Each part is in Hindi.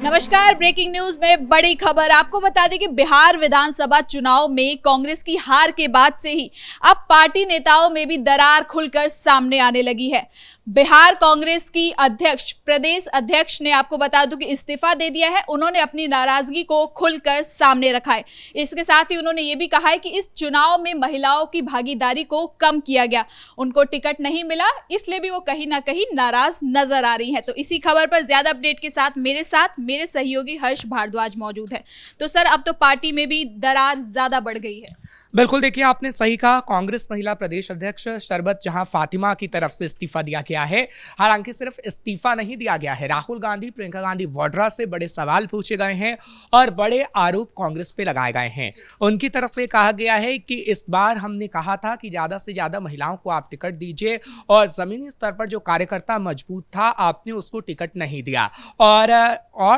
नमस्कार। ब्रेकिंग न्यूज में बड़ी खबर आपको बता दें कि बिहार विधानसभा चुनाव में कांग्रेस की हार के बाद से ही अब पार्टी नेताओं में भी दरार खुलकर सामने आने लगी है। बिहार कांग्रेस की अध्यक्ष, प्रदेश अध्यक्ष ने आपको बता दूं कि इस्तीफा दे दिया है। उन्होंने अपनी नाराजगी को खुलकर सामने रखा है। इसके साथ ही उन्होंने ये भी कहा है कि इस चुनाव में महिलाओं की भागीदारी को कम किया गया, उनको टिकट नहीं मिला, इसलिए भी वो कहीं ना कहीं नाराज नजर आ रही हैं। तो इसी खबर पर ज्यादा अपडेट के साथ मेरे सहयोगी हर्ष भारद्वाज मौजूद है। तो सर, अब तो पार्टी में भी दरार ज्यादा बढ़ गई है। बिल्कुल, देखिए आपने सही कहा। कांग्रेस महिला प्रदेश अध्यक्ष शरबत जहां फातिमा की तरफ से इस्तीफा दिया गया है। हालांकि सिर्फ इस्तीफा नहीं दिया गया है, राहुल गांधी, प्रियंका गांधी वाड्रा से बड़े सवाल पूछे गए हैं और बड़े आरोप कांग्रेस पे लगाए गए हैं। उनकी तरफ से कहा गया है कि इस बार हमने कहा था कि ज्यादा से ज्यादा महिलाओं को आप टिकट दीजिए और जमीनी स्तर पर जो कार्यकर्ता मजबूत था आपने उसको टिकट नहीं दिया। और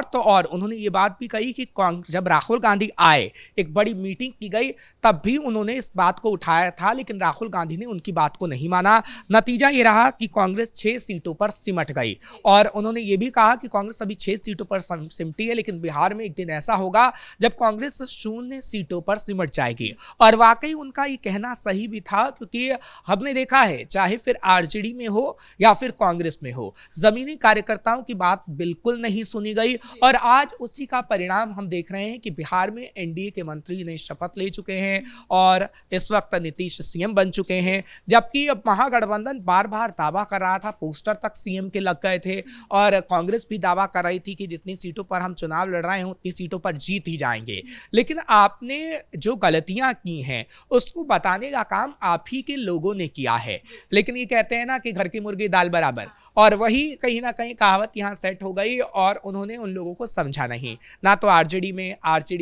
उन्होंने ये बात भी कही कि जब राहुल गांधी आए, एक बड़ी मीटिंग की गई, तब भी उन्होंने इस बात को उठाया था, लेकिन राहुल गांधी ने उनकी बात को नहीं माना। नतीजा ये रहा कि कांग्रेस 6 सीटों पर सिमट गई और उन्होंने ये भी कहा कि कांग्रेस अभी 6 सीटों पर सिमटी है, लेकिन बिहार में एक दिन ऐसा होगा जब कांग्रेस 0 सीटों पर सिमट जाएगी। और वाकई उनका ये कहना सही भी था, क्योंकि हमने देखा है, चाहे फिर आरजेडी में हो या फिर कांग्रेस में हो, जमीनी कार्यकर्ताओं की बात बिल्कुल नहीं सुनी गई। और आज उसी का परिणाम हम देख रहे हैं कि बिहार में एनडीए के मंत्री ने शपथ ले चुके हैं और इस वक्त नीतीश सीएम बन चुके हैं, जबकि अब महागठबंधन बार बार दावा कर रहा था, पोस्टर तक सीएम के लग गए थे और कांग्रेस भी दावा कर रही थी कि जितनी सीटों पर हम चुनाव लड़ रहे हैं उतनी सीटों पर जीत ही जाएंगे। लेकिन आपने जो गलतियां की हैं उसको बताने का काम आप ही के लोगों ने किया है। लेकिन ये कहते हैं ना कि घर की मुर्गी दाल बराबर, और वही कहीं ना कहीं कहावत यहाँ सेट हो गई और उन्होंने उन लोगों को समझा नहीं। ना तो आरजेडी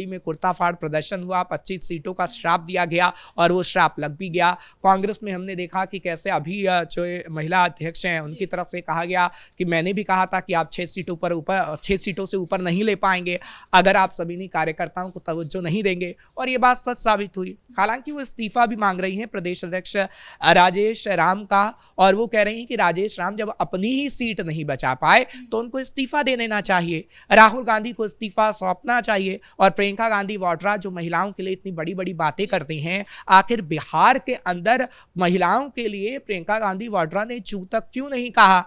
में कुर्ता फाड़ प्रदर्शन हुआ, 25 सीटों का श्राप दिया गया और वो श्राप लग भी गया। कांग्रेस में हमने देखा कि कैसे अभी जो महिला अध्यक्ष हैं उनकी तरफ से कहा गया कि मैंने भी कहा था कि आप 6 सीटों से ऊपर नहीं ले पाएंगे अगर आप सभी कार्यकर्ताओं को तवज्जो नहीं देंगे, और ये बात सच साबित हुई। हालांकि वो इस्तीफा भी मांग रही हैं प्रदेश अध्यक्ष राजेश राम का, और वो कह रही हैं कि राजेश राम जब अपनी ही सीट नहीं बचा पाए तो उनको इस्तीफा दे देना चाहिए, राहुल गांधी को इस्तीफा सौंपना चाहिए। और प्रियंका गांधी वाड्रा जो महिलाओं के लिए इतनी बड़ी बड़ी बातें करती हैं, आखिर बिहार के अंदर महिलाओं के लिए प्रियंका गांधी वाड्रा ने चू तक क्यों नहीं कहा?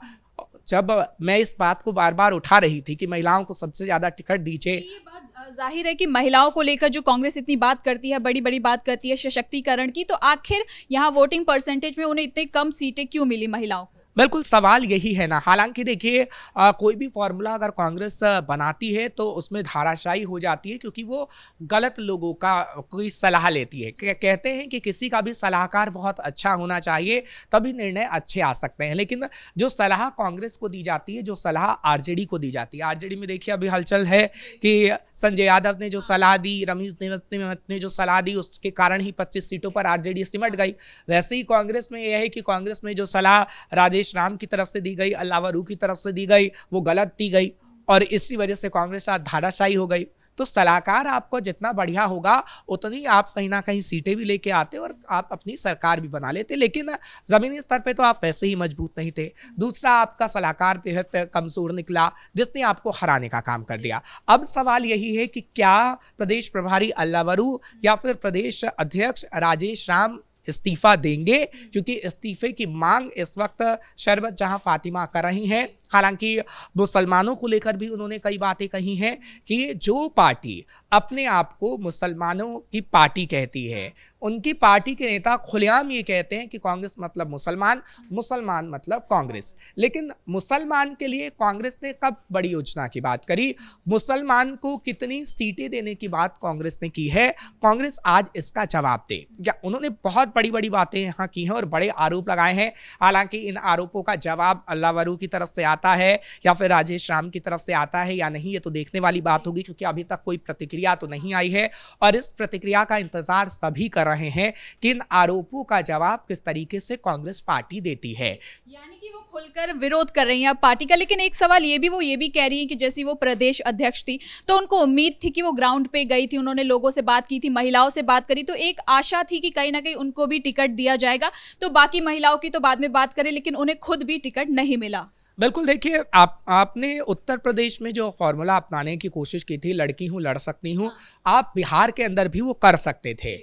जब मैं इस बात को बार बार उठा रही थी कि महिलाओं को सबसे ज्यादा टिकट दीजिए। ये बात जाहिर है कि महिलाओं को लेकर जो कांग्रेस इतनी बात करती है, बड़ी बड़ी बात करती है सशक्तिकरण की, तो आखिर यहाँ वोटिंग परसेंटेज में उन्हें इतनी कम सीटें क्यों मिली महिलाओं को? बिल्कुल, सवाल यही है ना। हालांकि देखिए, कोई भी फॉर्मूला अगर कांग्रेस बनाती है तो उसमें धाराशायी हो जाती है, क्योंकि वो गलत लोगों का कोई सलाह लेती है। कहते हैं कि किसी का भी सलाहकार बहुत अच्छा होना चाहिए, तभी निर्णय अच्छे आ सकते हैं। लेकिन जो सलाह कांग्रेस को दी जाती है, जो सलाह आरजेडी को दी जाती है, आरजेडी में देखिए अभी हलचल है कि संजय यादव ने जो सलाह दी, रमेश नेमत ने जो सलाह दी, उसके कारण ही 25 सीटों पर आरजेडी सिमट गई। वैसे ही कांग्रेस में यह है कि कांग्रेस में जो सलाह राजेश राम की तरफ से दी गई, अल्लावरू की तरफ से दी गई, वो गलत दी गई और इसी वजह से कांग्रेस आज धाराशायी हो गई। तो सलाहकार आपको जितना बढ़िया होगा उतनी आप कहीं ना कहीं सीटें भी लेके आते और आप अपनी सरकार भी बना लेते, लेकिन जमीनी स्तर पे तो आप वैसे ही मजबूत नहीं थे। दूसरा, आपका सलाहकार बेहद कमजोर निकला, जिसने आपको हराने का काम कर दिया। अब सवाल यही है कि क्या प्रदेश प्रभारी अल्लावरू या फिर प्रदेश अध्यक्ष राजेश राम इस्तीफा देंगे? क्योंकि इस्तीफे की मांग इस वक्त शरबत जहां फातिमा कर रही हैं। हालांकि मुसलमानों को लेकर भी उन्होंने कई बातें कही हैं कि जो पार्टी अपने आप को मुसलमानों की पार्टी कहती है, उनकी पार्टी के नेता खुलेआम ये कहते हैं कि कांग्रेस मतलब मुसलमान, मुसलमान मतलब कांग्रेस। लेकिन मुसलमान के लिए कांग्रेस ने कब बड़ी योजना की बात करी? मुसलमान को कितनी सीटें देने की बात कांग्रेस ने की है? कांग्रेस आज इसका जवाब दे। या उन्होंने बहुत बड़ी बड़ी बातें यहाँ की हैं और बड़े आरोप लगाए हैं। हालांकि इन आरोपों का जवाब अल्लावरू की तरफ से आता है या फिर राजेश राम की तरफ से आता है या नहीं, ये तो देखने वाली बात होगी, क्योंकि अभी तक कोई प्रतिक्रिया तो नहीं आई है और इस प्रतिक्रिया का इंतजार सभी कर रहे हैं कि इन आरोपों का जवाब किस तरीके से कांग्रेस पार्टी देती है। यानी कि वो खुलकर विरोध कर रही हैं अब पार्टी का। लेकिन एक सवाल ये भी कह रही हैं कि जैसी वो प्रदेश अध्यक्ष थी तो उनको उम्मीद थी कि वो ग्राउंड पे गई थी, उन्होंने लोगों से बात की थी, महिलाओं से बात करी, तो एक आशा थी कि कहीं ना कहीं उनको भी टिकट दिया जाएगा। तो बाकी महिलाओं की तो बाद में बात करें, लेकिन उन्हें खुद भी टिकट नहीं मिला। बिल्कुल देखिए, आपने उत्तर प्रदेश में जो फॉर्मूला अपनाने की कोशिश की थी, लड़की हूँ लड़ सकती हूँ, आप बिहार के अंदर भी वो कर सकते थे।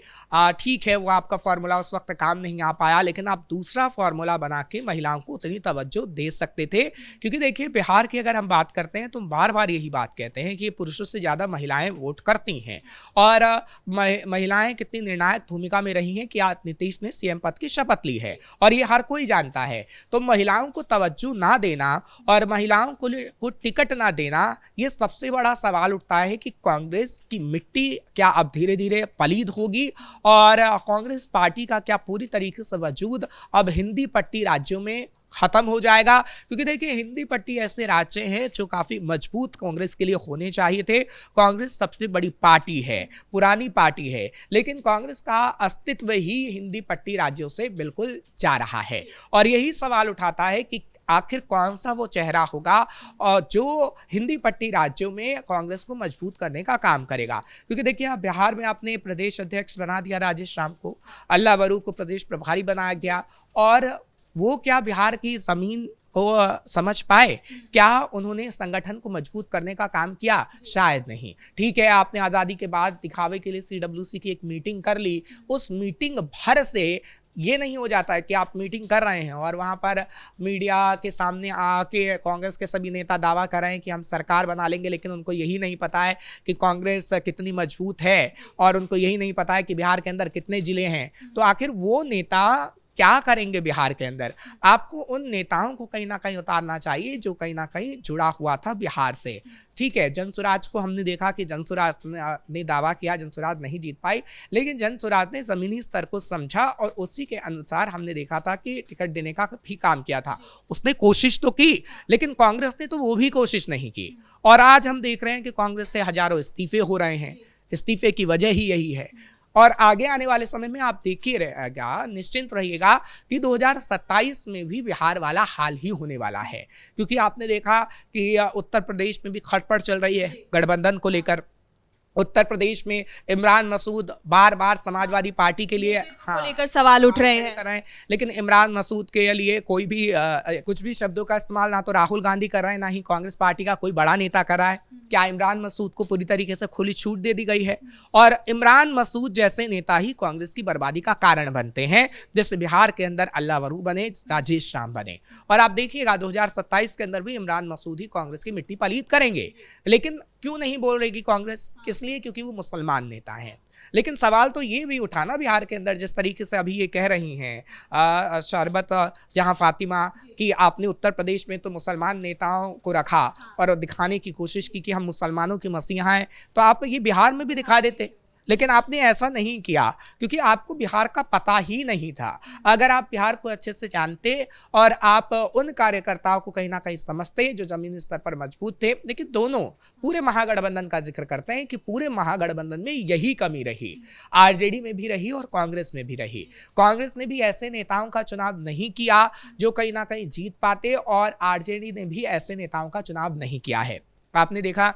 ठीक है, वो आपका फॉर्मूला उस वक्त काम नहीं आ पाया, लेकिन आप दूसरा फॉर्मूला बना के महिलाओं को उतनी तवज्जो दे सकते थे। क्योंकि देखिए, बिहार की अगर हम बात करते हैं तो बार बार यही बात कहते हैं कि पुरुषों से ज़्यादा महिलाएं वोट करती हैं, और महिलाएं कितनी निर्णायक भूमिका में रही हैं कि आज नीतीश ने सीएम पद की शपथ ली है, और ये हर कोई जानता है। तो महिलाओं को तवज्जो ना देना और महिलाओं को टिकट ना देना, ये सबसे बड़ा सवाल उठता है कि कांग्रेस की मिट्टी क्या अब धीरे धीरे पलीद होगी, और कांग्रेस पार्टी का क्या पूरी तरीके से वजूद अब हिंदी पट्टी राज्यों में खत्म हो जाएगा। क्योंकि देखिए, हिंदी पट्टी ऐसे राज्य हैं जो काफी मजबूत कांग्रेस के लिए होने चाहिए थे। कांग्रेस सबसे बड़ी पार्टी है, पुरानी पार्टी है, लेकिन कांग्रेस का अस्तित्व ही हिंदी पट्टी राज्यों से बिल्कुल जा रहा है। और यही सवाल उठाता है कि आखिर कौन सा वो चेहरा होगा और जो हिंदी पट्टी राज्यों में कांग्रेस को मजबूत करने का काम करेगा। क्योंकि देखिए, आप बिहार में आपने प्रदेश अध्यक्ष बना दिया राजेश राम को, अल्लाह वरू को प्रदेश प्रभारी बनाया गया, और वो क्या बिहार की जमीन को समझ पाए? क्या उन्होंने संगठन को मजबूत करने का काम किया? शायद नहीं। ठीक है, आपने आज़ादी के बाद दिखावे के लिए CWC की एक मीटिंग कर ली, उस मीटिंग भर से ये नहीं हो जाता है कि आप मीटिंग कर रहे हैं और वहाँ पर मीडिया के सामने आके कांग्रेस के सभी नेता दावा कर रहे हैं कि हम सरकार बना लेंगे, लेकिन उनको यही नहीं पता है कि कांग्रेस कितनी मजबूत है, और उनको यही नहीं पता है कि बिहार के अंदर कितने जिले हैं। तो आखिर वो नेता क्या करेंगे बिहार के अंदर? आपको उन नेताओं को कहीं ना कहीं उतारना चाहिए जो कहीं ना कहीं जुड़ा हुआ था बिहार से। ठीक है, जनसुराज को हमने देखा कि जनसुराज ने दावा किया, जनसुराज नहीं जीत पाई, लेकिन जनसुराज ने जमीनी स्तर को समझा और उसी के अनुसार हमने देखा था कि टिकट देने का भी काम किया था। उसने कोशिश तो की, लेकिन कांग्रेस ने तो वो भी कोशिश नहीं की, और आज हम देख रहे हैं कि कांग्रेस से हजारों इस्तीफे हो रहे हैं। इस्तीफे की वजह ही यही है, और आगे आने वाले समय में आप देखिए रहेगा, निश्चिंत रहिएगा कि 2027 में भी बिहार वाला हाल ही होने वाला है। क्योंकि आपने देखा कि उत्तर प्रदेश में भी खटपट चल रही है गठबंधन को लेकर। उत्तर प्रदेश में इमरान मसूद बार बार समाजवादी पार्टी के लिए लेकर सवाल उठ रहे हैं, लेकिन इमरान मसूद के लिए कोई भी कुछ भी शब्दों का इस्तेमाल ना तो राहुल गांधी कर रहे हैं, ना ही कांग्रेस पार्टी का कोई बड़ा नेता कर रहा है। क्या इमरान मसूद को पूरी तरीके से खुली छूट दे दी गई है? और इमरान मसूद जैसे नेता ही कांग्रेस की बर्बादी का कारण बनते हैं, जैसे बिहार के अंदर अल्लाह वरू बने, राजेश राम बने। और आप देखिएगा 2027 के अंदर भी इमरान मसूद ही कांग्रेस की मिट्टी पलीद करेंगे। लेकिन क्यों नहीं बोल रही कांग्रेस? इसलिए क्योंकि वो मुसलमान नेता हैं। लेकिन सवाल तो ये भी उठाना बिहार के अंदर, जिस तरीके से अभी ये कह रही हैं शरबत जहां फातिमा, कि आपने उत्तर प्रदेश में तो मुसलमान नेताओं को रखा और दिखाने की कोशिश की कि हम मुसलमानों की मसीहा हैं, तो आप ये बिहार में भी दिखा देते। लेकिन आपने ऐसा नहीं किया क्योंकि आपको बिहार का पता ही नहीं था। अगर आप बिहार को अच्छे से जानते और आप उन कार्यकर्ताओं को कहीं ना कहीं समझते जो जमीनी स्तर पर मजबूत थे, लेकिन दोनों पूरे महागठबंधन का जिक्र करते हैं कि पूरे महागठबंधन में यही कमी रही, आरजेडी में भी रही और कांग्रेस में भी रही। कांग्रेस ने भी ऐसे नेताओं का चुनाव नहीं किया जो कहीं ना कहीं जीत पाते, और आरजेडी ने भी ऐसे नेताओं का चुनाव नहीं किया है। आपने देखा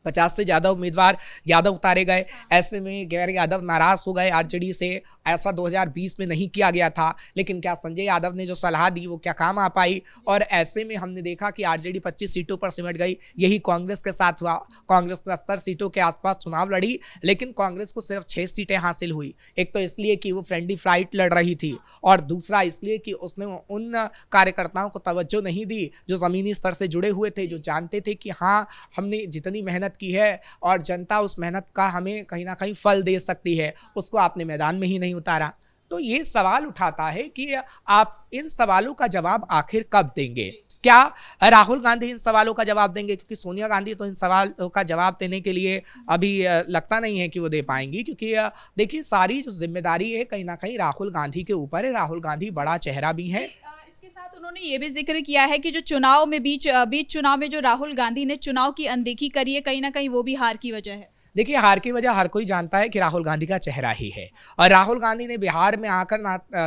50 से ज़्यादा उम्मीदवार यादव उतारे गए, ऐसे में गैर यादव नाराज हो गए आरजेडी से। ऐसा 2020 में नहीं किया गया था, लेकिन क्या संजय यादव ने जो सलाह दी वो क्या काम आ पाई? और ऐसे में हमने देखा कि आरजेडी 25 सीटों पर सिमट गई। यही कांग्रेस के साथ हुआ। कांग्रेस 70 सीटों के आसपास चुनाव लड़ी, लेकिन कांग्रेस को सिर्फ 6 सीटें हासिल हुई। एक तो इसलिए कि वो फ्रेंडली फाइट लड़ रही थी, और दूसरा इसलिए कि उसने उन कार्यकर्ताओं को तवज्जो नहीं दी जो ज़मीनी स्तर से जुड़े हुए थे, जो जानते थे कि हाँ, हमने जितनी मेहनत की है और जनता उस मेहनत का हमें कहीं ना कहीं फल दे सकती है, उसको आपने मैदान में ही नहीं उतारा। तो ये सवाल उठाता है कि आप इन सवालों का जवाब आखिर कब देंगे? क्या राहुल गांधी इन सवालों का जवाब देंगे? क्योंकि सोनिया गांधी तो इन सवालों का जवाब देने के लिए अभी लगता नहीं है कि वो दे पाएंगी, क्योंकि देखिए सारी जो जिम्मेदारी है कहीं ना कहीं राहुल गांधी के ऊपर है। राहुल गांधी बड़ा चेहरा भी है। इसके साथ उन्होंने ये भी जिक्र किया है कि जो चुनाव में बीच चुनाव में जो राहुल गांधी ने चुनाव की अनदेखी करी है, कहीं ना कहीं वो भी हार की वजह है। देखिए, हार की वजह हर कोई जानता है कि राहुल गांधी का चेहरा ही है, और राहुल गांधी ने बिहार में आकर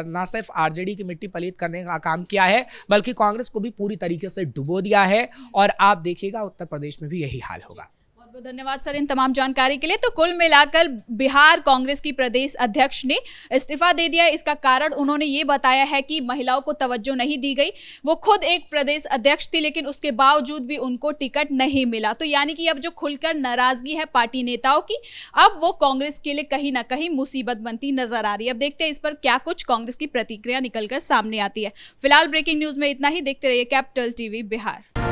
ना सिर्फ आरजेडी की मिट्टी पलीद करने का काम किया है, बल्कि कांग्रेस को भी पूरी तरीके से डुबो दिया है। और आप देखिएगा उत्तर प्रदेश में भी यही हाल होगा। बहुत बहुत धन्यवाद सर इन तमाम जानकारी के लिए। तो कुल मिलाकर बिहार कांग्रेस की प्रदेश अध्यक्ष ने इस्तीफा दे दिया। इसका कारण उन्होंने ये बताया है कि महिलाओं को तवज्जो नहीं दी गई। वो खुद एक प्रदेश अध्यक्ष थी, लेकिन उसके बावजूद भी उनको टिकट नहीं मिला। तो यानी कि अब जो खुलकर नाराजगी है पार्टी नेताओं की, अब वो कांग्रेस के लिए कहीं ना कहीं मुसीबत बनती नजर आ रही है। अब देखते हैं इस पर क्या कुछ कांग्रेस की प्रतिक्रिया निकलकर सामने आती है। फिलहाल ब्रेकिंग न्यूज में इतना ही। देखते रहिए कैपिटल टीवी बिहार।